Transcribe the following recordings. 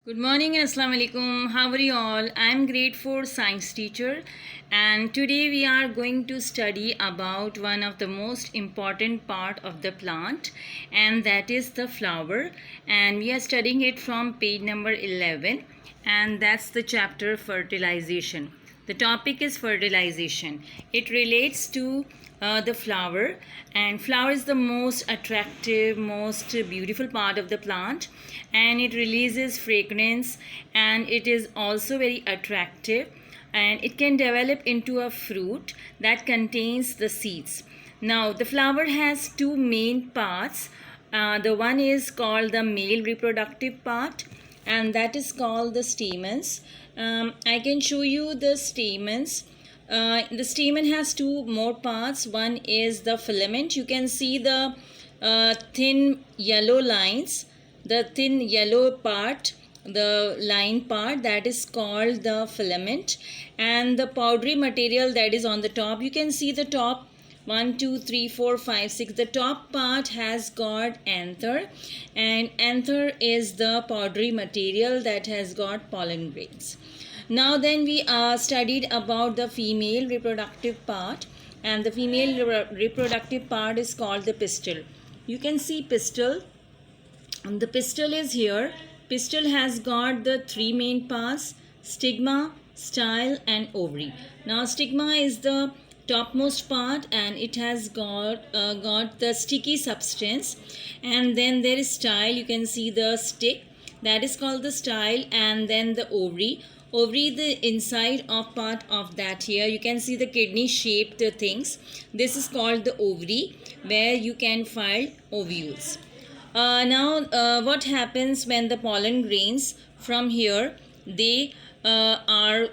Good morning and Assalamu alaikum. How are you all? I am grade 4 science teacher, and today we are going to study about one of the most important part of the plant, and that is the flower, and we are studying it from page number 11, and that's the chapter fertilization. The topic is fertilization. It relates to the flower, and flower is the most attractive, most beautiful part of the plant, and it releases fragrance, and it is also very attractive, and it can develop into a fruit that contains the seeds. Now the flower has two main parts. The one is called the male reproductive part, and that is called the stamens. I can show you the stamens. The stamen has two more parts. One is the filament. You can see the thin yellow lines, the thin yellow part, the line part, that is called the filament, and the powdery material that is on the top. You can see the top 1 2 3 4 5 6. The top part has got anther, and anther is the powdery material that has got pollen grains. Now then, we studied about the female reproductive part, and the female reproductive part is called the pistil. You can see pistil, and the pistil is here. Pistil has got the three main parts: stigma, style, and ovary. Now stigma is the topmost part, and it has got the sticky substance, and then there is style. You can see the stick, that is called the style, and then the ovary, the inside of part of that. Here you can see the kidney shaped things. This is called the ovary, where you can find ovules. Now what happens when the pollen grains from here, they are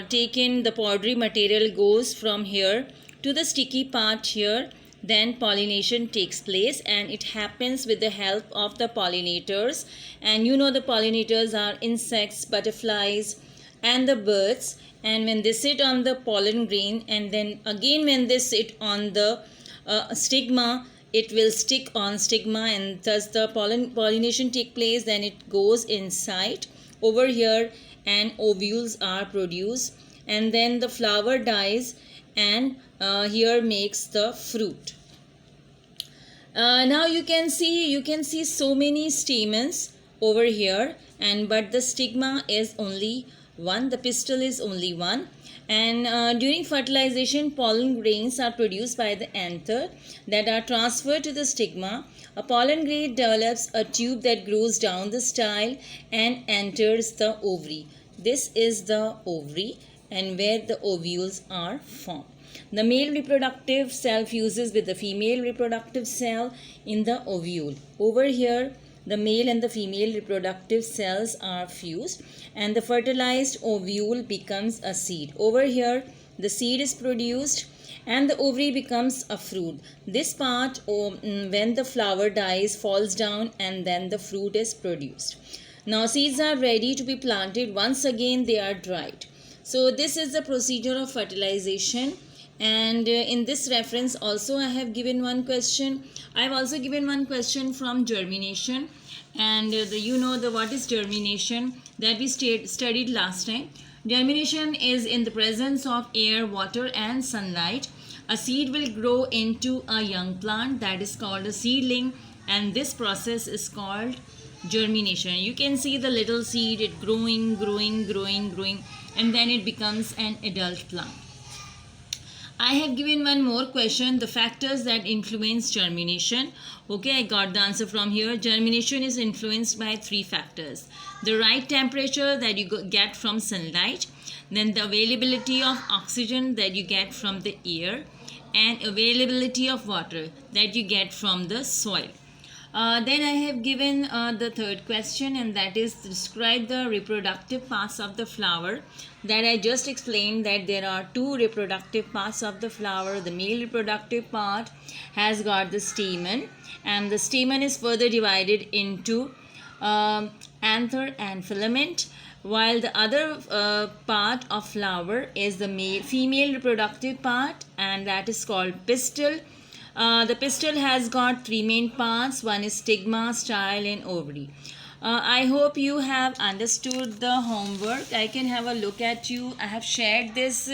taken, the powdery material goes from here to the sticky part here, then pollination takes place, and it happens with the help of the pollinators. And you know, the pollinators are insects, butterflies, and the birds. And when they sit on the pollen grain, and then again when they sit on the stigma, it will stick on stigma, and thus the pollination take place. Then it goes inside over here, and ovules are produced, and then the flower dies, and here makes the fruit. Now you can see so many stamens over here, and but the stigma is only one, the pistil is only one. And during fertilization, pollen grains are produced by the anther that are transferred to the stigma. A pollen grain develops a tube that grows down the style and enters the ovary. This is the ovary, and where the ovules are formed. The male reproductive cell fuses with the female reproductive cell in the ovule. Over here, the male and the female reproductive cells are fused, and the fertilized ovule becomes a seed. Over here, the seed is produced, and the ovary becomes a fruit. This part, when the flower dies, falls down, and then the fruit is produced. Now seeds are ready to be planted. Once again they are dried. So this is the procedure of fertilization. And in this reference also I have given one question. I have also given one question from germination, and what is germination, that we studied last time. Germination is in the presence of air, water, and sunlight. A seed will grow into a young plant, that is called a seedling, and this process is called germination. You can see the little seed, it growing, and then it becomes an adult plant. I have given one more question, the factors that influence germination. Okay, I got the answer from here. Germination is influenced by three factors: the right temperature that you get from sunlight, then the availability of oxygen that you get from the air, and availability of water that you get from the soil. Then I have given the third question, and that is describe the reproductive parts of the flower. That I just explained, that there are two reproductive parts of the flower. The male reproductive part has got the stamen, and the stamen is further divided into anther and filament, while the other part of flower is the female reproductive part, and that is called pistil. The pistil has got three main parts. One is stigma, style, and ovary. I hope you have understood the homework. I can have a look at you. I have shared this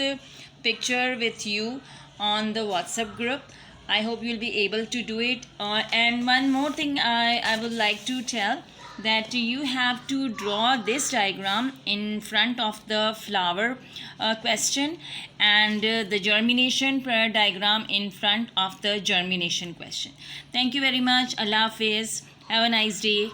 picture with you on the WhatsApp group. I hope you'll be able to do it. And one more thing I would like to tell, that you have to draw this diagram in front of the flower question, and the germination diagram in front of the germination question. Thank you very much. Allah Hafiz. Have a nice day.